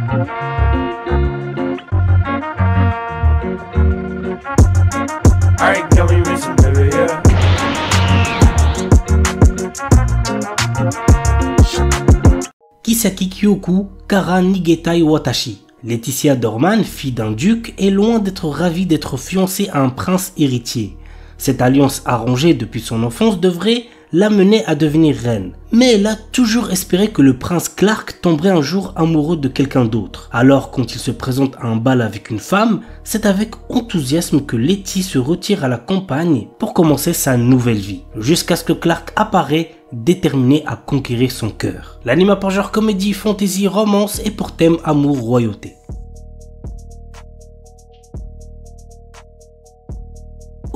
Alright, girl, we racing, baby, yeah. Kisaki Kyoku, Kara Nigetai Watashi. Laetitia Dorman, fille d'un duc, est loin d'être ravie d'être fiancée à un prince héritier. Cette alliance arrangée depuis son enfance devrait l'amener à devenir reine. Mais elle a toujours espéré que le prince Clark tomberait un jour amoureux de quelqu'un d'autre. Alors quand il se présente à un bal avec une femme, c'est avec enthousiasme que Letty se retire à la campagne pour commencer sa nouvelle vie. Jusqu'à ce que Clark apparaît, déterminé à conquérir son cœur. L'anime a pour genre comédie, fantasy, romance et pour thème amour, royauté.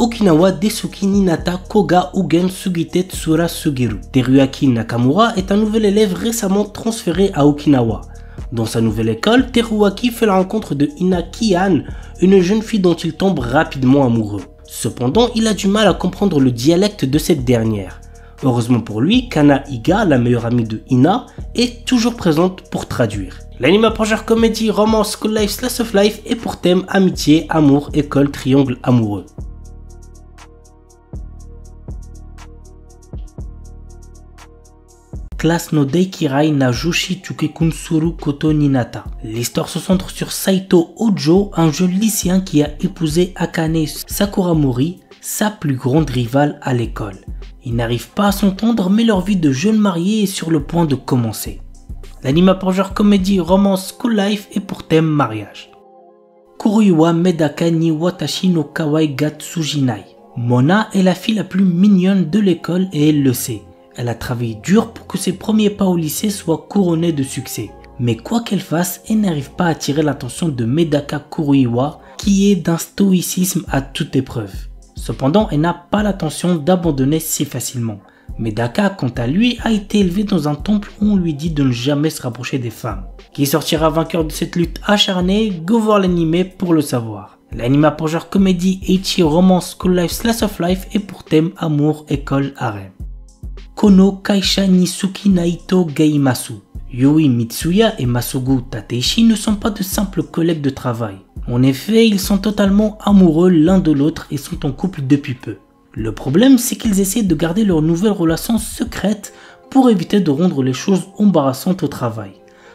Okinawa Desuki Ninata Koga Ugen Sugite Tsura Sugiru. Teruaki Nakamura est un nouvel élève récemment transféré à Okinawa. Dans sa nouvelle école, Teruaki fait la rencontre de Ina Kian, une jeune fille dont il tombe rapidement amoureux. Cependant, il a du mal à comprendre le dialecte de cette dernière. Heureusement pour lui, Kana Iga, la meilleure amie de Ina, est toujours présente pour traduire. L'anime approche genre comédie, romance, school life, slice of life et pour thème amitié, amour, école, triangle amoureux. Classe no Deikirai na Jushi Chukekun Suru Koto Ninata. L'histoire se centre sur Saito Ojo, un jeune lycéen qui a épousé Akane Sakuramori, sa plus grande rivale à l'école. Ils n'arrivent pas à s'entendre, mais leur vie de jeunes mariés est sur le point de commencer. L'anime a pour genre comédie, romance, school life et pour thème mariage. Kuruiwa Medaka ni Watashi no Kawai ga Tsujinai. Mona est la fille la plus mignonne de l'école et elle le sait. Elle a travaillé dur pour que ses premiers pas au lycée soient couronnés de succès. Mais quoi qu'elle fasse, elle n'arrive pas à attirer l'attention de Medaka Kuruiwa, qui est d'un stoïcisme à toute épreuve. Cependant, elle n'a pas l'intention d'abandonner si facilement. Medaka, quant à lui, a été élevé dans un temple où on lui dit de ne jamais se rapprocher des femmes. Qui sortira vainqueur de cette lutte acharnée? Go voir l'anime pour le savoir. L'anime a pour genre comédie, ecchi, romance, school life, slice of life et pour thème amour, école, harem. Kono Kaisha Nisuki Naito Geimasu. Yui Mitsuya et Masogu Tateishi ne sont pas de simples collègues de travail. En effet, ils sont totalement amoureux l'un de l'autre et sont en couple depuis peu. Le problème, c'est qu'ils essaient de garder leur nouvelle relation secrète pour éviter de rendre les choses embarrassantes au travail.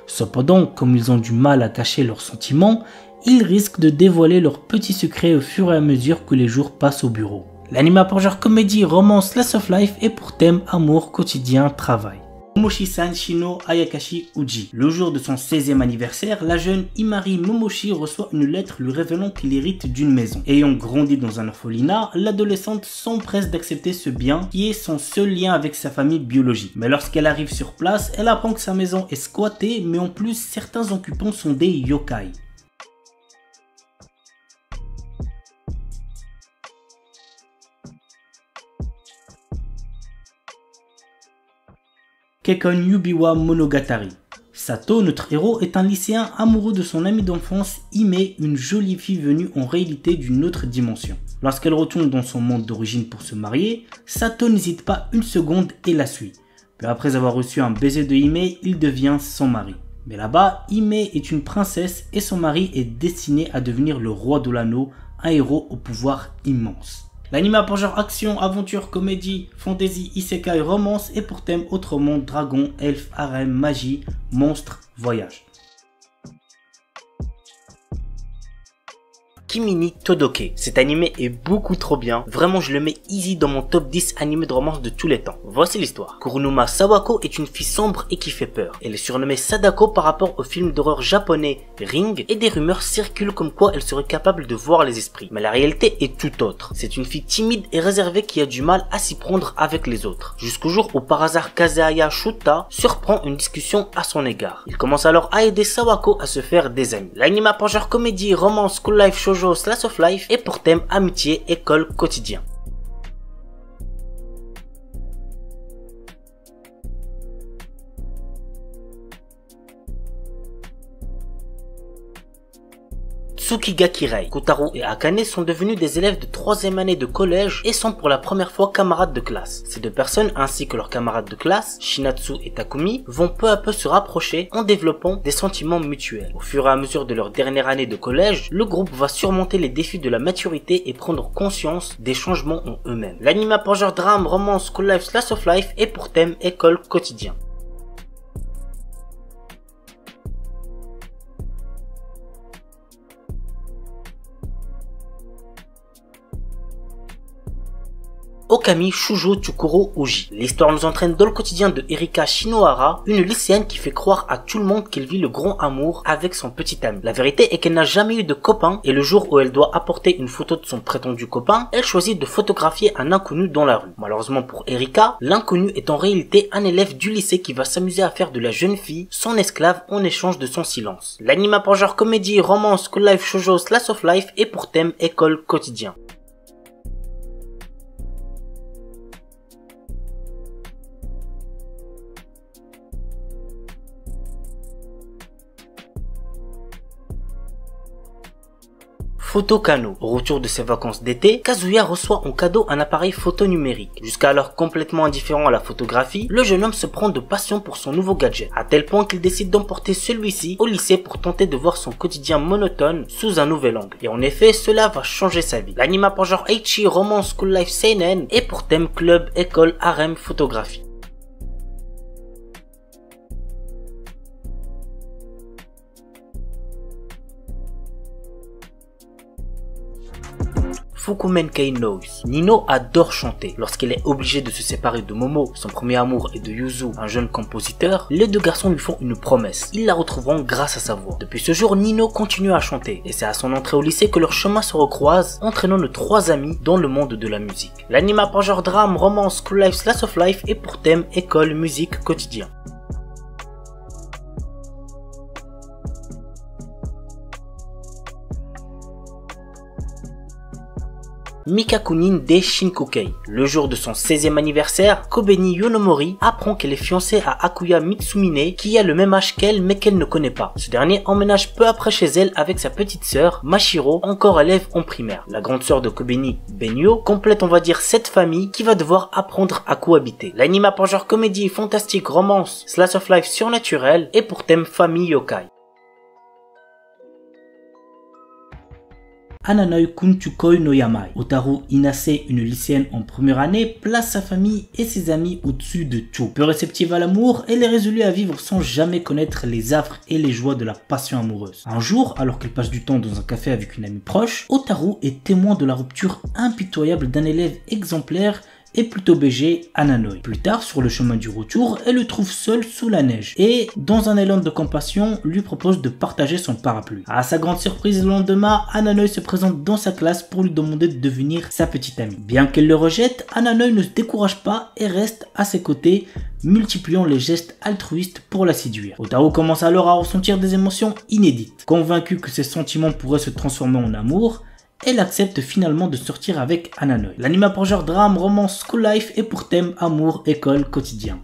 Cependant, comme ils ont du mal à cacher leurs sentiments, ils risquent de dévoiler leurs petits secrets au fur et à mesure que les jours passent au bureau. L'anime a pour genre comédie, romance, slice of life et pour thème amour, quotidien, travail. Momoshi-san Shino Ayakashi Uji. Le jour de son 16e anniversaire, la jeune Imari Momoshi reçoit une lettre lui révélant qu'il hérite d'une maison. Ayant grandi dans un orphelinat, l'adolescente s'empresse d'accepter ce bien qui est son seul lien avec sa famille biologique. Mais lorsqu'elle arrive sur place, elle apprend que sa maison est squattée, mais en plus certains occupants sont des yokai. Kekkon Yubiwa Monogatari. Sato, notre héros, est un lycéen amoureux de son amie d'enfance Hime, une jolie fille venue en réalité d'une autre dimension. Lorsqu'elle retourne dans son monde d'origine pour se marier, Sato n'hésite pas une seconde et la suit. Puis après avoir reçu un baiser de Hime, il devient son mari. Mais là-bas, Hime est une princesse et son mari est destiné à devenir le roi de l'anneau, un héros au pouvoir immense. L'anime a pour genre action, aventure, comédie, fantasy, isekai, romance et pour thème autrement dragon, elfe, harem, magie, monstre, voyage. Kimini Todoke. Cet animé est beaucoup trop bien. Vraiment, je le mets easy dans mon top 10 animés de romance de tous les temps. Voici l'histoire. Kurunuma Sawako est une fille sombre et qui fait peur. Elle est surnommée Sadako par rapport au film d'horreur japonais Ring et des rumeurs circulent comme quoi elle serait capable de voir les esprits. Mais la réalité est tout autre. C'est une fille timide et réservée qui a du mal à s'y prendre avec les autres. Jusqu'au jour où par hasard Kazaya Shuta surprend une discussion à son égard. Il commence alors à aider Sawako à se faire des amis. L'anime a pour genre comédie, romance, school life, shoujo, slice of life et pour thème amitié, école, quotidien. Tsukigakirei. Kotaro et Akane sont devenus des élèves de 3e année de collège et sont pour la première fois camarades de classe. Ces deux personnes ainsi que leurs camarades de classe, Shinatsu et Takumi, vont peu à peu se rapprocher en développant des sentiments mutuels. Au fur et à mesure de leur dernière année de collège, le groupe va surmonter les défis de la maturité et prendre conscience des changements en eux-mêmes. L'anime a pour genre drame, romance, school life, slice of life et pour thème école quotidien. Okami Shujo Tsukuro Oji. L'histoire nous entraîne dans le quotidien de Erika Shinohara, une lycéenne qui fait croire à tout le monde qu'elle vit le grand amour avec son petit ami. La vérité est qu'elle n'a jamais eu de copain et le jour où elle doit apporter une photo de son prétendu copain, elle choisit de photographier un inconnu dans la rue. Malheureusement pour Erika, l'inconnu est en réalité un élève du lycée qui va s'amuser à faire de la jeune fille son esclave en échange de son silence. L'anime a pour genre comédie, romance, school life, shoujo, slice of life et pour thème école quotidien. Photo Kano. Au retour de ses vacances d'été, Kazuya reçoit en cadeau un appareil photo numérique. Jusqu'alors complètement indifférent à la photographie, le jeune homme se prend de passion pour son nouveau gadget, à tel point qu'il décide d'emporter celui-ci au lycée pour tenter de voir son quotidien monotone sous un nouvel angle. Et en effet, cela va changer sa vie. L'anime a pour genre Eichi, romance, school life, seinen et pour thème club, école, harem, photographie. Fukumenkei Noise. Nino adore chanter. Lorsqu'elle est obligée de se séparer de Momo, son premier amour, et de Yuzu, un jeune compositeur, les deux garçons lui font une promesse. Ils la retrouveront grâce à sa voix. Depuis ce jour, Nino continue à chanter, et c'est à son entrée au lycée que leurs chemins se recroisent, entraînant nos trois amis dans le monde de la musique. L'anime a pour genre drame, romance, school life, slice of life et pour thème école, musique, quotidien. Mikakunin de Shinkokei. Le jour de son 16e anniversaire, Kobeni Yonomori apprend qu'elle est fiancée à Akuya Mitsumine qui a le même âge qu'elle mais qu'elle ne connaît pas. Ce dernier emménage peu après chez elle avec sa petite sœur, Mashiro, encore élève en primaire. La grande sœur de Kobeni, Benyo, complète on va dire cette famille qui va devoir apprendre à cohabiter. L'anime a pour genre comédie, fantastique, romance, slice of life surnaturel et pour thème famille yokai. Ananoi Kunchukoi no Yamai. Otaru Inase, une lycéenne en première année, place sa famille et ses amis au-dessus de tout. Peu réceptive à l'amour, elle est résolue à vivre sans jamais connaître les affres et les joies de la passion amoureuse. Un jour, alors qu'elle passe du temps dans un café avec une amie proche, Otaru est témoin de la rupture impitoyable d'un élève exemplaire et plutôt BG, Ananoi. Plus tard, sur le chemin du retour, elle le trouve seul sous la neige et, dans un élan de compassion, lui propose de partager son parapluie. À sa grande surprise, le lendemain, Ananoi se présente dans sa classe pour lui demander de devenir sa petite amie. Bien qu'elle le rejette, Ananoi ne se décourage pas et reste à ses côtés, multipliant les gestes altruistes pour la séduire. Otaru commence alors à ressentir des émotions inédites. Convaincue que ses sentiments pourraient se transformer en amour, elle accepte finalement de sortir avec Ananoi. L'anime a pour genre drame, romance, school life et pour thème amour, école, quotidien.